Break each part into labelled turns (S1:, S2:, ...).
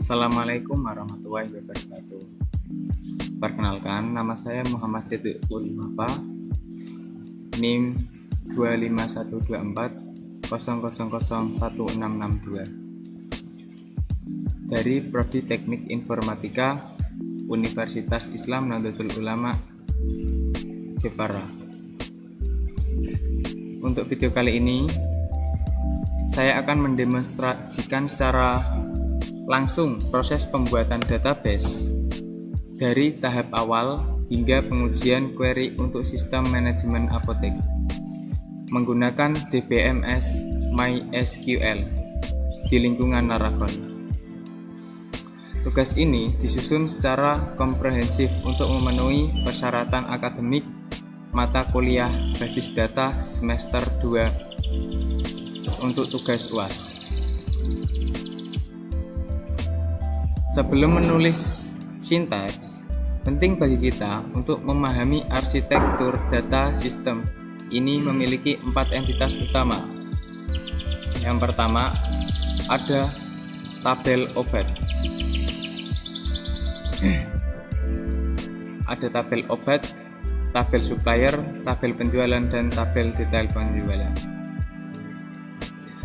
S1: Assalamualaikum warahmatullahi wabarakatuh. Perkenalkan, nama saya Muhammad Siddiqul Wafa, NIM 25124000162 dari Prodi Teknik Informatika Universitas Islam Nahdlatul Ulama Jepara. Untuk video kali ini, saya akan mendemonstrasikan secara langsung proses pembuatan database dari tahap awal hingga pengujian query untuk sistem manajemen apotek menggunakan DBMS MySQL di lingkungan Laragon. Tugas ini disusun secara komprehensif untuk memenuhi persyaratan akademik mata kuliah basis data semester 2 untuk tugas UAS. Sebelum menulis sintaks, penting bagi kita untuk memahami arsitektur data sistem ini memiliki 4 entitas utama. Yang pertama, ada tabel obat. Ada tabel obat, tabel supplier, tabel penjualan, dan tabel detail penjualan.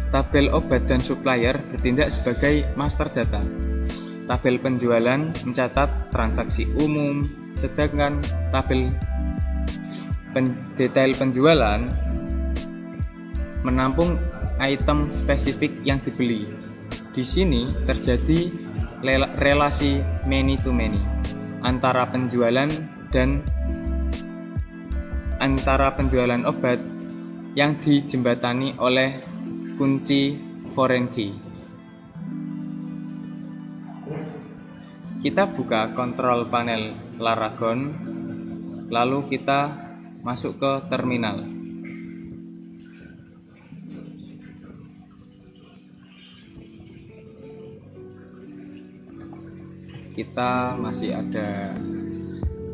S1: Tabel obat dan supplier bertindak sebagai master data. Tabel penjualan mencatat transaksi umum, sedangkan tabel detail penjualan menampung item spesifik yang dibeli. Di sini terjadi relasi many to many antara penjualan obat yang dijembatani oleh kunci foreign key. Kita buka kontrol panel Laragon, lalu kita masuk ke terminal. Kita masih ada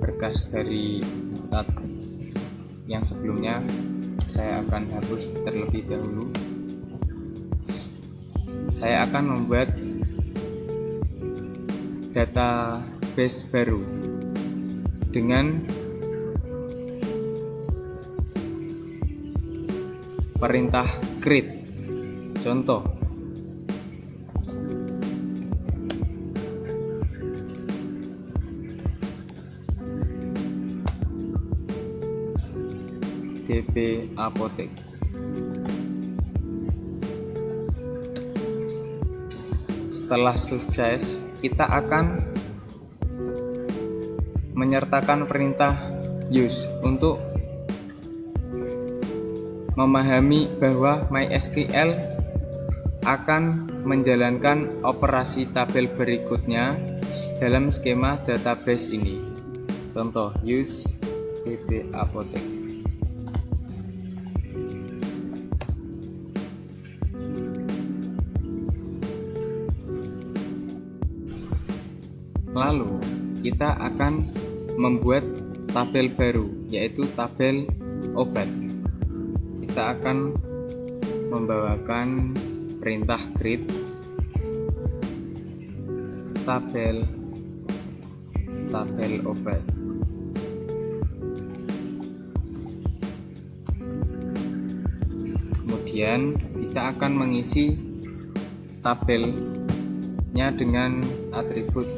S1: berkas dari tab yang sebelumnya, saya akan hapus terlebih dahulu. Saya akan membuat database baru dengan perintah create. Contoh, DB Apotek. Setelah sukses, kita akan menyertakan perintah use untuk memahami bahwa MySQL akan menjalankan operasi tabel berikutnya dalam skema database ini. Contoh, use DB Apotek. Lalu kita akan membuat tabel baru, yaitu tabel obat. Kita akan membawakan perintah create tabel obat. Kemudian kita akan mengisi tabelnya dengan atribut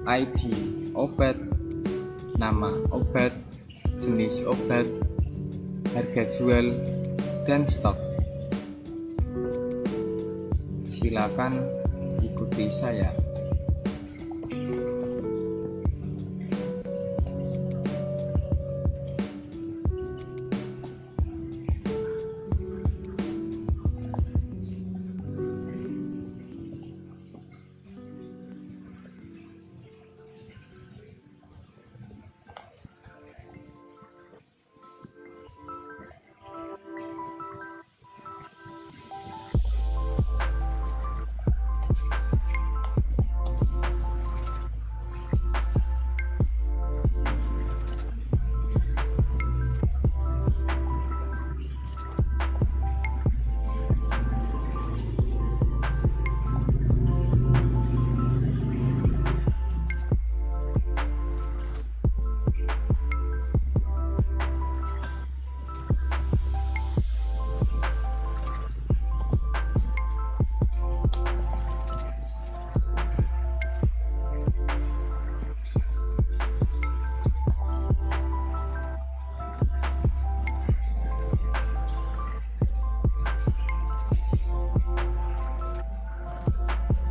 S1: ID obat, nama obat, jenis obat, harga jual, dan stok. Silakan ikuti saya.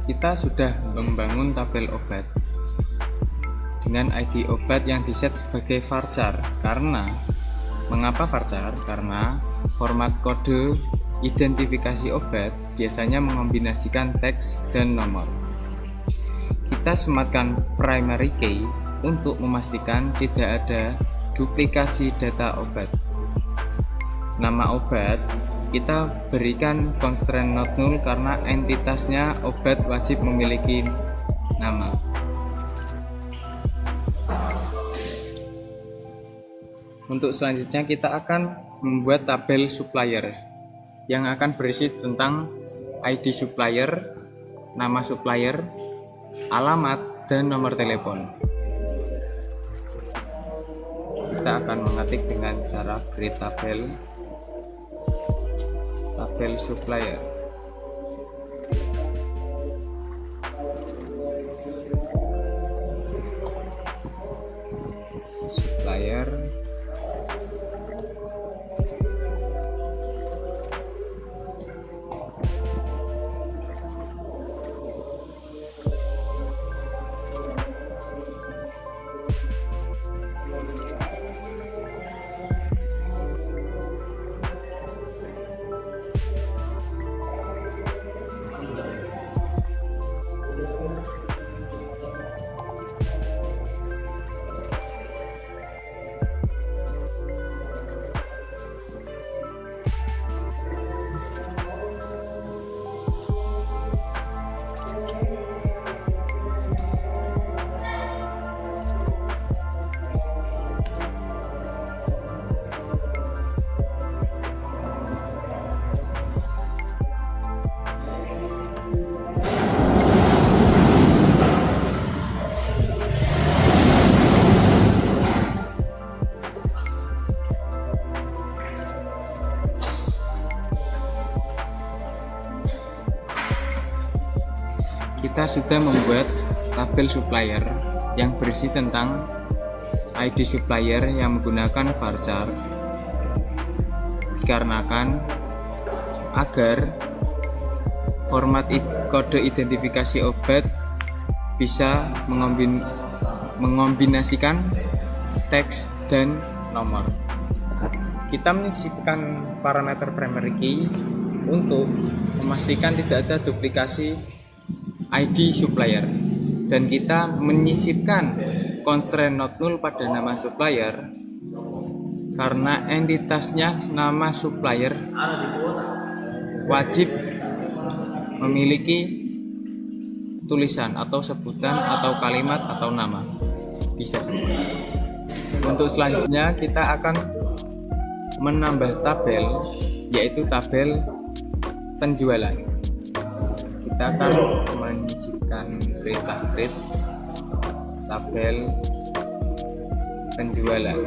S1: kita sudah membangun tabel obat dengan ID obat yang diset sebagai varchar. Mengapa varchar? Karena format kode identifikasi obat biasanya mengombinasikan teks dan nomor. Kita sematkan primary key untuk memastikan tidak ada duplikasi data obat. Nama obat kita berikan constraint not null karena entitasnya obat wajib memiliki nama. Untuk selanjutnya kita akan membuat tabel supplier yang akan berisi tentang ID supplier, nama supplier, alamat, dan nomor telepon. Kita akan mengetik dengan cara create tabel supplier. Kita sudah membuat tabel supplier yang berisi tentang ID supplier yang menggunakan varchar, dikarenakan agar format kode identifikasi obat bisa mengombinasikan teks dan nomor. Kita menyisipkan parameter primary key untuk memastikan tidak ada duplikasi ID supplier, dan kita menyisipkan constraint not null pada nama supplier karena entitasnya nama supplier wajib memiliki tulisan atau sebutan atau kalimat atau nama, bisa semua. Untuk selanjutnya kita akan menambah tabel, yaitu tabel penjualan. Kita akan menyisipkan create tabel penjualan.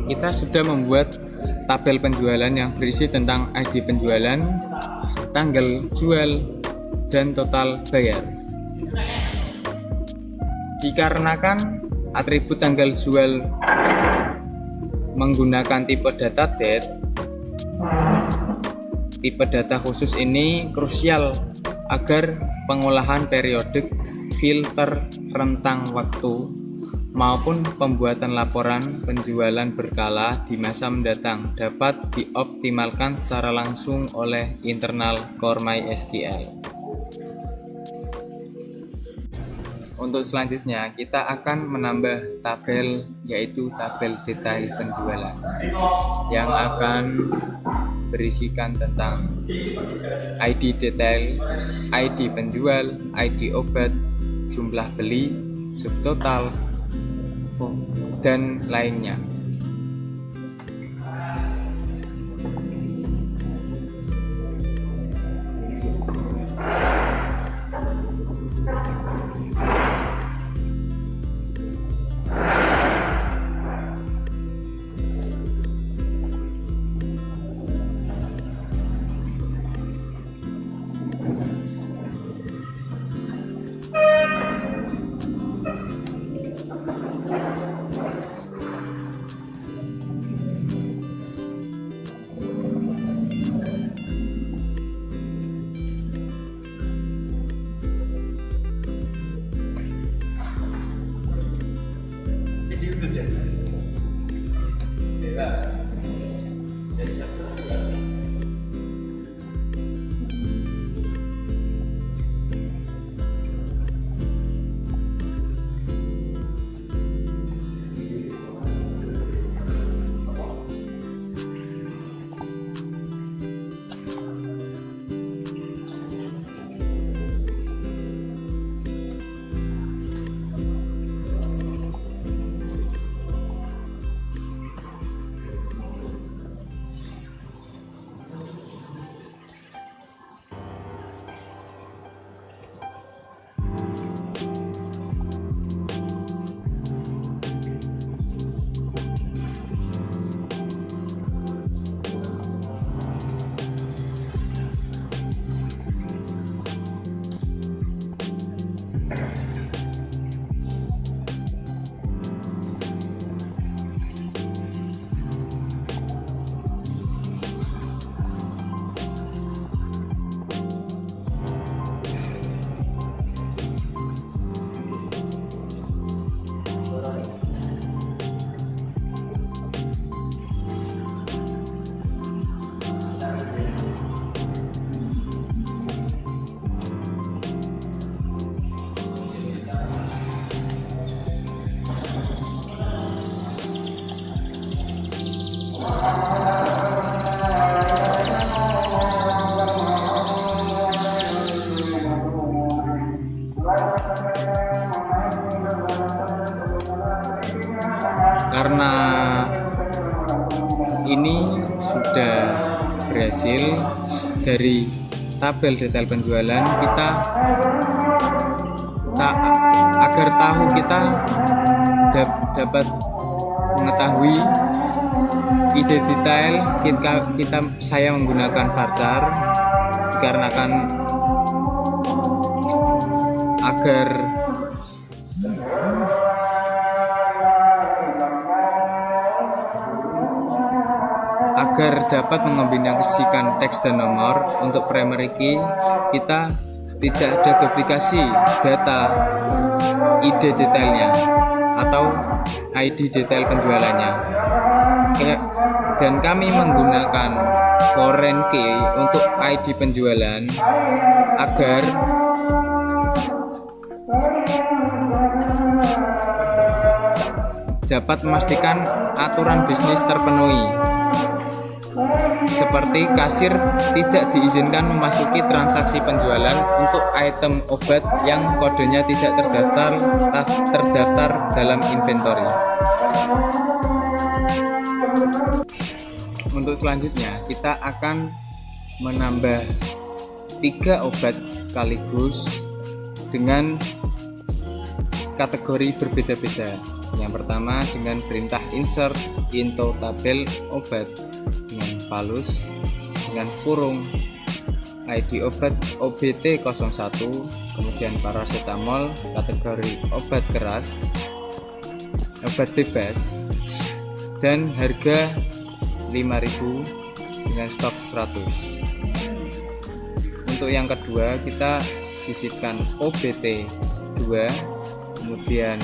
S1: Kita sudah membuat tabel penjualan yang berisi tentang ID penjualan, tanggal jual, dan total bayar. Dikarenakan atribut tanggal jual menggunakan tipe data date, tipe data khusus ini krusial agar pengolahan periodik, filter rentang waktu, maupun pembuatan laporan penjualan berkala di masa mendatang dapat dioptimalkan secara langsung oleh internal Core MySQL. Untuk selanjutnya kita akan menambah tabel, yaitu tabel detail penjualan yang akan berisikan tentang ID detail, ID penjual, ID obat, jumlah beli, subtotal, dan lainnya. Karena ini sudah berhasil dari tabel detail penjualan, kita agar tahu kita dapat mengetahui ide detail, saya menggunakan varchar dikarenakan agar dapat mengombinasikan teks dan nomor. Untuk primary key kita tidak ada duplikasi data ide detailnya atau ID detail penjualannya, dan kami menggunakan foreign key untuk ID penjualan agar dapat memastikan aturan bisnis terpenuhi, seperti kasir tidak diizinkan memasuki transaksi penjualan untuk item obat yang kodenya tidak terdaftar dalam inventory. Untuk selanjutnya kita akan menambah 3 obat sekaligus dengan kategori berbeda-beda. Yang pertama dengan perintah insert into tabel obat dengan valus dengan kurung ID obat OBT01, kemudian paracetamol kategori obat keras, obat bebas, dan harga 5.000 dengan stok 100. Untuk yang kedua kita sisipkan OBT2, kemudian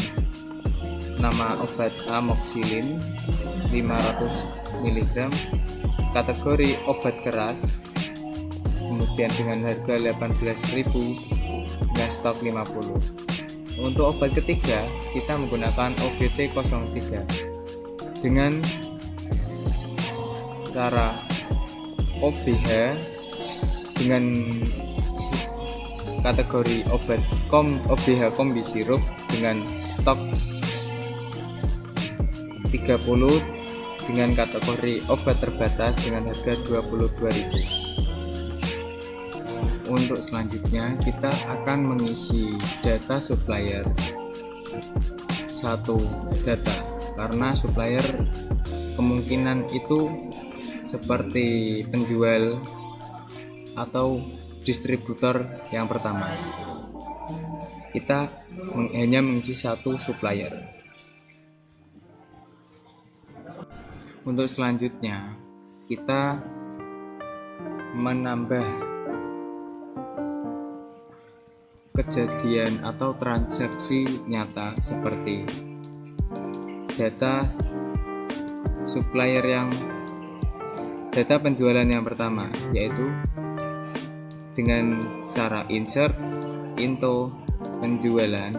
S1: nama obat amoxicillin 500 mg kategori obat keras, kemudian dengan harga 18.000 dengan stok 50. Untuk obat ketiga, kita menggunakan OBT03 dengan cara OBH dengan kategori obat OBH kombi sirup dengan stok 30 dengan kategori obat terbatas dengan harga 22.000. Untuk selanjutnya kita akan mengisi data supplier satu data, karena supplier kemungkinan itu seperti penjual atau distributor yang pertama. Kita hanya mengisi satu supplier. Untuk selanjutnya kita menambah kejadian atau transaksi nyata seperti data supplier data penjualan yang pertama, yaitu dengan cara insert into penjualan,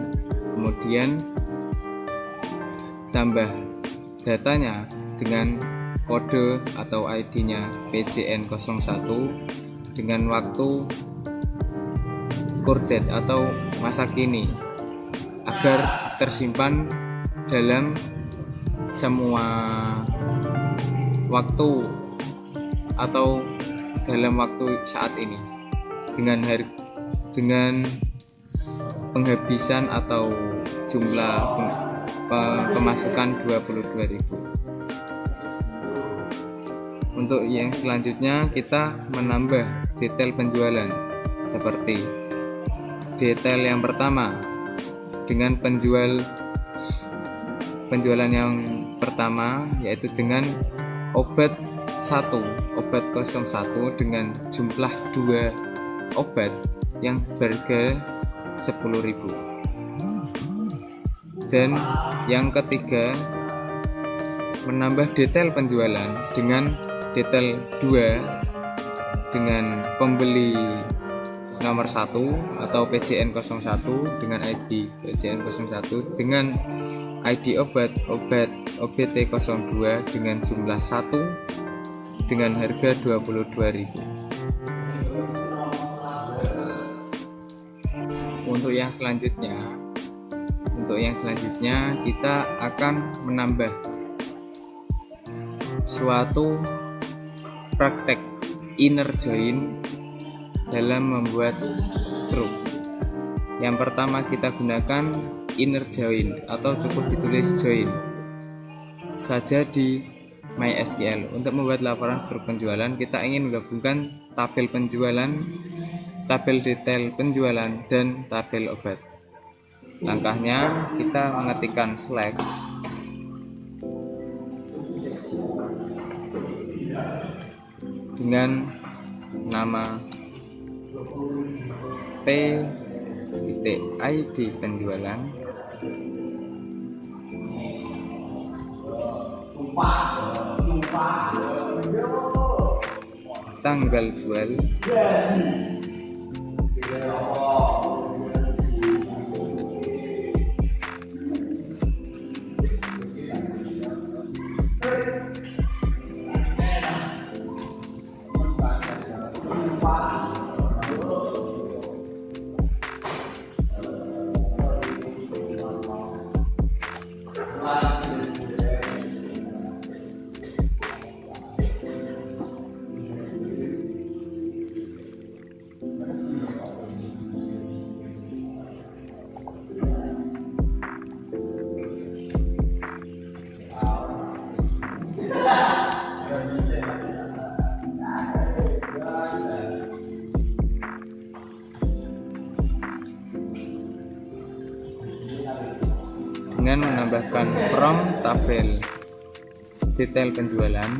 S1: kemudian tambah datanya dengan kode atau ID-nya PJN01 dengan waktu kordate atau masa kini agar tersimpan dalam semua waktu atau dalam waktu saat ini dengan penghabisan atau jumlah pemasukan 22.000. Untuk yang selanjutnya kita menambah detail penjualan seperti detail yang pertama dengan penjualan yang pertama, yaitu dengan obat 01 dengan jumlah 2 obat yang berharga 10.000. Dan yang ketiga menambah detail penjualan dengan detail 2 dengan pembeli nomor 1 atau PJN01 dengan ID PJN01 dengan ID obat OBT02 dengan jumlah 1 dengan harga 22.000. Untuk yang selanjutnya kita akan menambah suatu praktek inner join dalam membuat stroke. Yang pertama kita gunakan inner join atau cukup ditulis join saja di MySQL. Untuk membuat laporan stroke penjualan, kita ingin menggabungkan tabel penjualan, tabel detail penjualan, dan tabel obat. Langkahnya kita mengetikkan select dengan nama P.ID penjualan, tanggal jual, dengan menambahkan from tabel detail penjualan,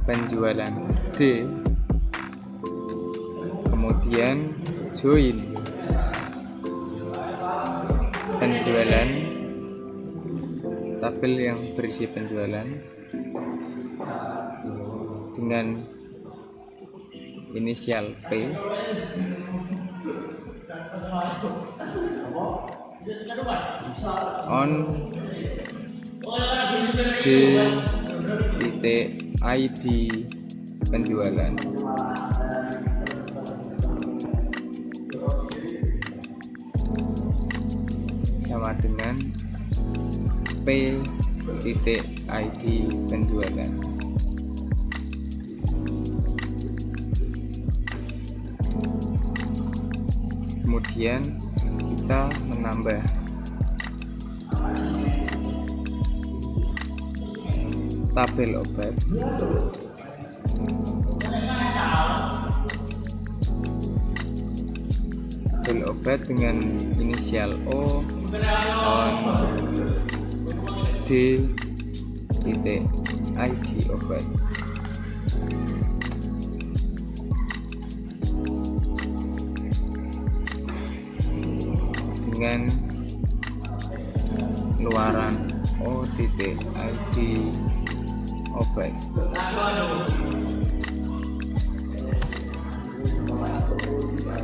S1: penjualan D, kemudian join penjualan, tabel yang berisi penjualan dengan inisial P, on d.id penjualan, sama dengan p.id penjualan. Kemudian kita menambah tabel obat dengan inisial O on d.id obat. Dengan luaran O.id obat.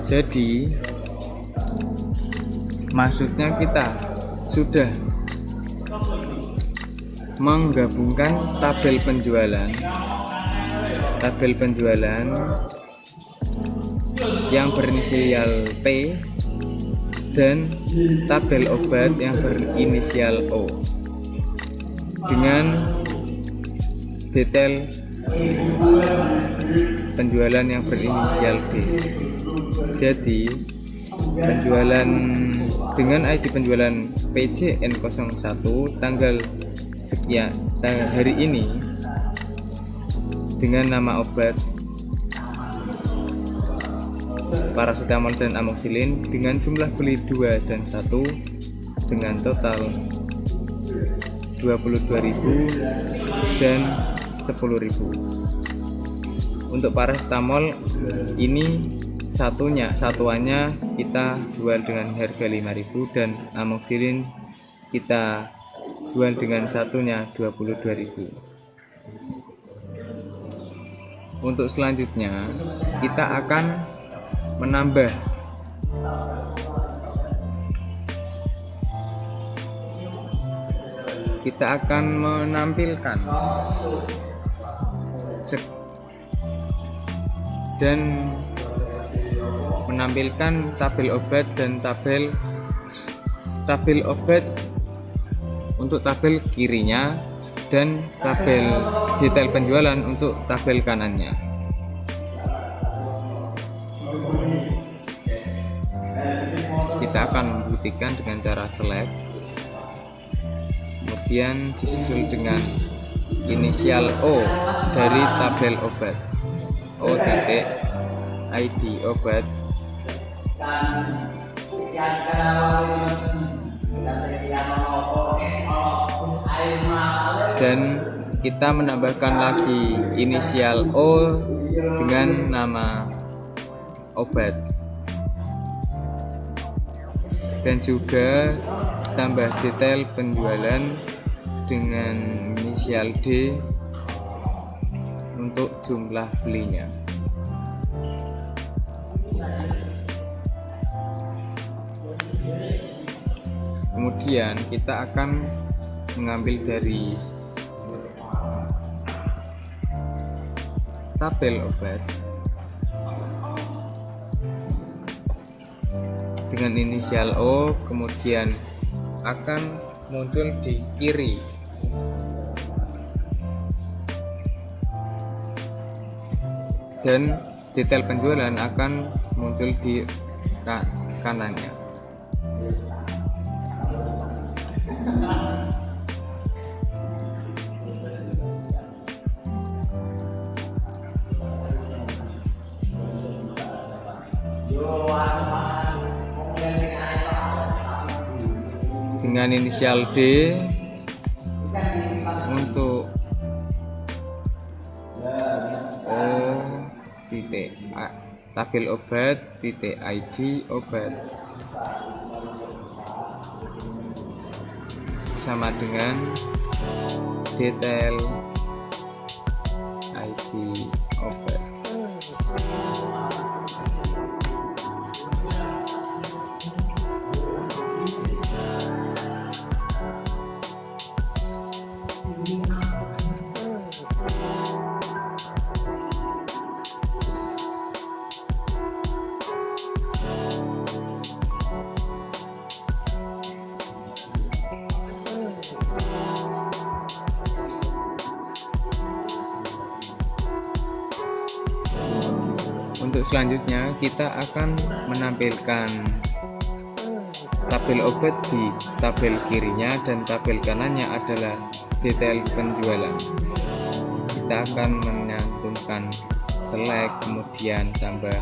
S1: Jadi maksudnya kita sudah menggabungkan tabel penjualan yang berinisial P dan tabel obat yang berinisial O dengan detail penjualan yang berinisial D. Jadi penjualan dengan ID penjualan PJN01 tanggal sekian hari ini dengan nama obat paracetamol dan amoxicillin dengan jumlah beli 2 dan 1 dengan total 22.000 dan 10.000. Untuk paracetamol ini satuannya kita jual dengan harga 5.000 dan amoxicillin kita jual dengan satunya 22.000. Untuk selanjutnya kita akan menampilkan dan menampilkan tabel obat dan tabel obat untuk tabel kirinya dan tabel detail penjualan untuk tabel kanannya. Kita akan membuktikan dengan cara select, kemudian disusul dengan inisial O dari tabel obat, O.id obat, dan kita menambahkan lagi inisial O dengan nama obat, dan juga tambah detail penjualan dengan inisial D untuk jumlah belinya. Kemudian kita akan mengambil dari tabel obat dengan inisial O, kemudian akan muncul di kiri dan detail penjualan akan muncul di kanannya. Dengan inisial D untuk tabel obat .id obat. sama dengan detail ID obat. Untuk selanjutnya kita akan menampilkan tabel obat di tabel kirinya dan tabel kanannya adalah detail penjualan. Kita akan menyantumkan select, kemudian tambah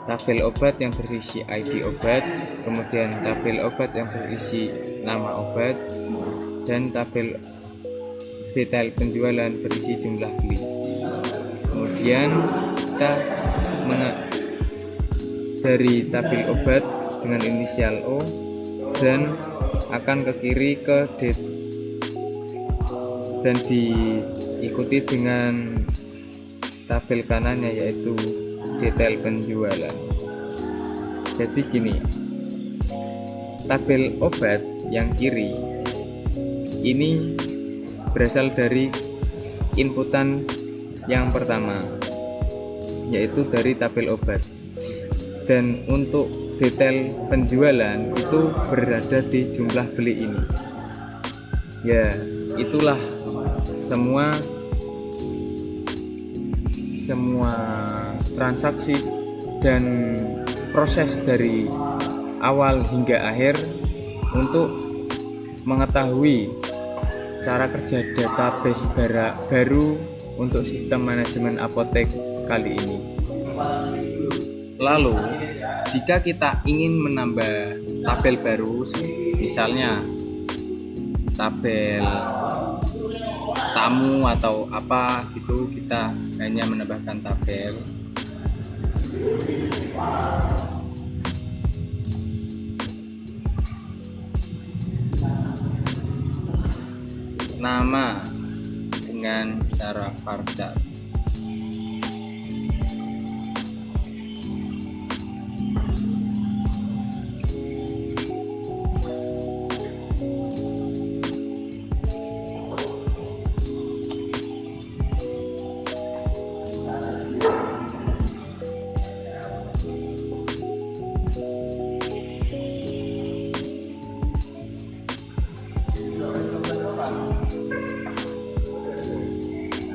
S1: tabel obat yang berisi ID obat, kemudian tabel obat yang berisi nama obat, dan tabel detail penjualan berisi jumlah beli. Kemudian kita dari tabel obat dengan inisial O dan akan ke kiri ke D dan diikuti dengan tabel kanannya yaitu detail penjualan. Jadi gini, tabel obat yang kiri ini berasal dari inputan yang pertama, yaitu dari tabel obat, dan untuk detail penjualan itu berada di jumlah beli ini. Ya, itulah semua transaksi dan proses dari awal hingga akhir untuk mengetahui cara kerja database baru untuk sistem manajemen apotek kali ini. Lalu, jika kita ingin menambah tabel baru, misalnya tabel tamu atau apa gitu, kita hanya menambahkan tabel. Nama dengan cara varchar.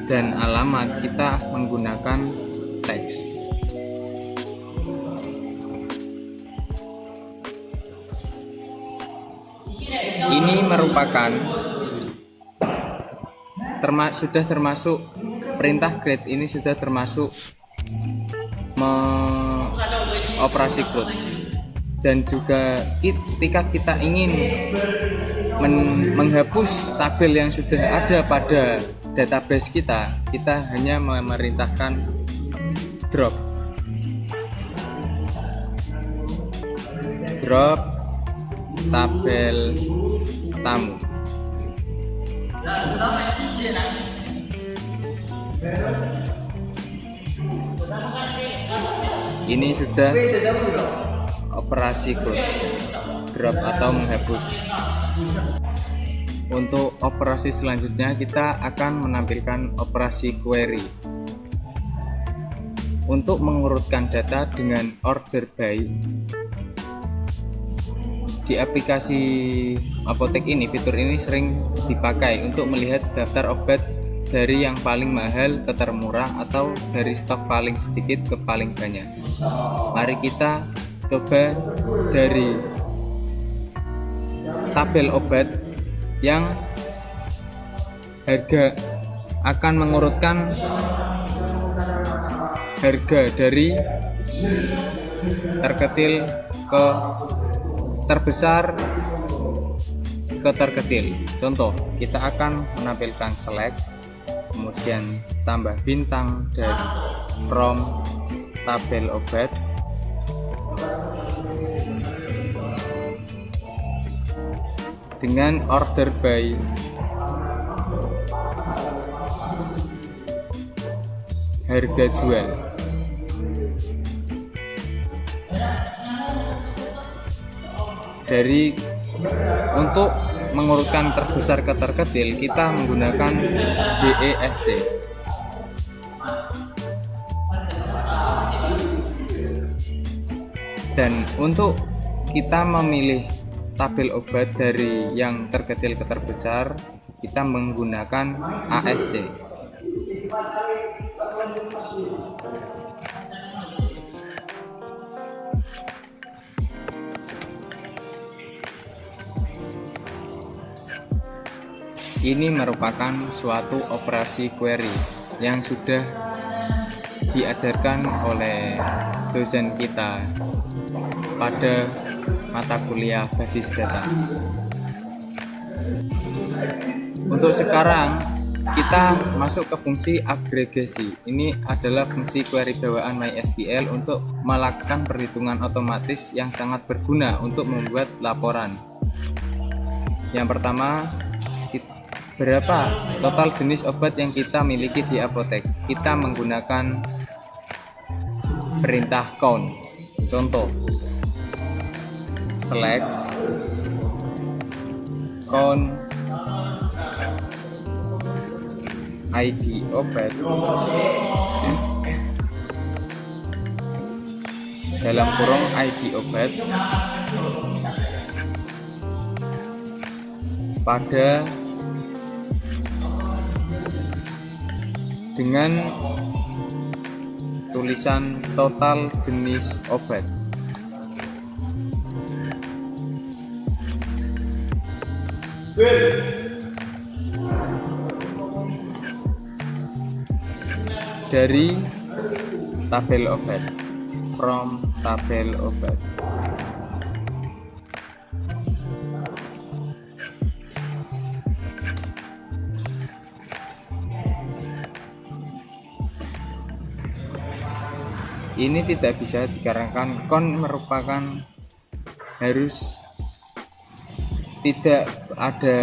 S1: Dan alamat kita menggunakan teks. Ini merupakan sudah termasuk perintah create ini sudah termasuk operasi CRUD. Dan juga ketika kita ingin menghapus tabel yang sudah ada pada database kita hanya memerintahkan drop tabel tamu. Ini sudah operasi CRUD, drop atau menghapus. Untuk operasi selanjutnya kita akan menampilkan operasi query. Untuk mengurutkan data dengan order by, di aplikasi apotek ini, fitur ini sering dipakai untuk melihat daftar obat dari yang paling mahal ke termurah atau dari stok paling sedikit ke paling banyak. Mari kita coba dari tabel obat yang harga akan mengurutkan harga dari terkecil ke terbesar ke terkecil. Contoh, kita akan menampilkan select, kemudian tambah bintang dari from tabel obat, dengan order by harga jual. Untuk mengurutkan terbesar ke terkecil, kita menggunakan DESC. Dan untuk kita memilih tabel obat dari yang terkecil ke terbesar, kita menggunakan ASC. Ini merupakan suatu operasi query yang sudah diajarkan oleh dosen kita pada mata kuliah basis data. Untuk sekarang kita masuk ke fungsi agregasi. Ini adalah fungsi query bawaan MySQL untuk melakukan perhitungan otomatis yang sangat berguna untuk membuat laporan. Yang pertama, berapa total jenis obat yang kita miliki di apotek. Kita menggunakan perintah count. Contoh, select count ID obat dalam kurung ID obat pada dengan tulisan total jenis obat. Dari tabel obat, from tabel obat. Ini tidak bisa dikarenakan count merupakan harus tidak ada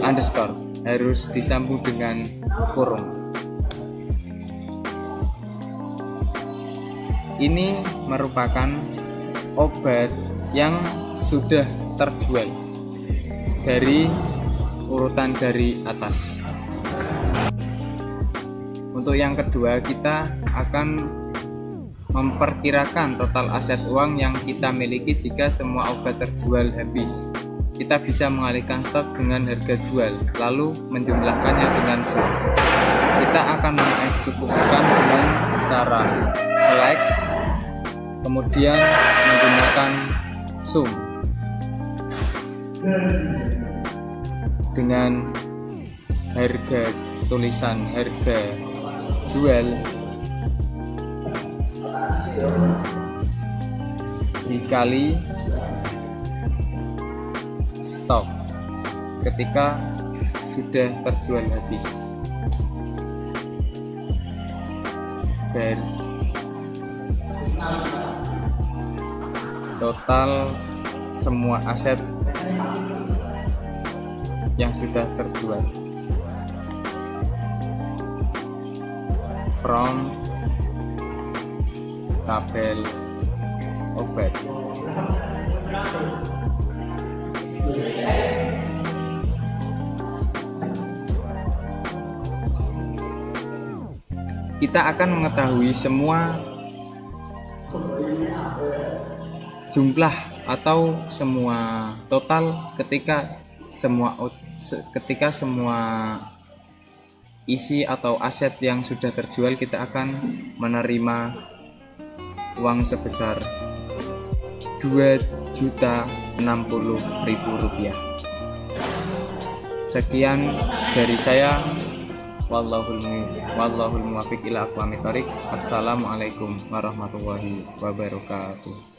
S1: underscore, harus disambung dengan kurung. Ini merupakan obat yang sudah terjual dari urutan dari atas. Untuk yang kedua, kita akan memperkirakan total aset uang yang kita miliki jika semua obat terjual habis. Kita bisa mengalihkan stok dengan harga jual, lalu menjumlahkannya dengan sum. Kita akan mengeksekusikan dengan cara select, kemudian menggunakan sum dengan harga tulisan harga jual dikali stok ketika sudah terjual habis. Dan total semua aset yang sudah terjual from tabel obat. Kita akan mengetahui semua jumlah atau semua total ketika semua isi atau aset yang sudah terjual. Kita akan menerima uang sebesar Rp2.060.000. Sekian dari saya. Wallahul muwaffiq ila aqwamit thoriq. Assalamualaikum warahmatullahi wabarakatuh.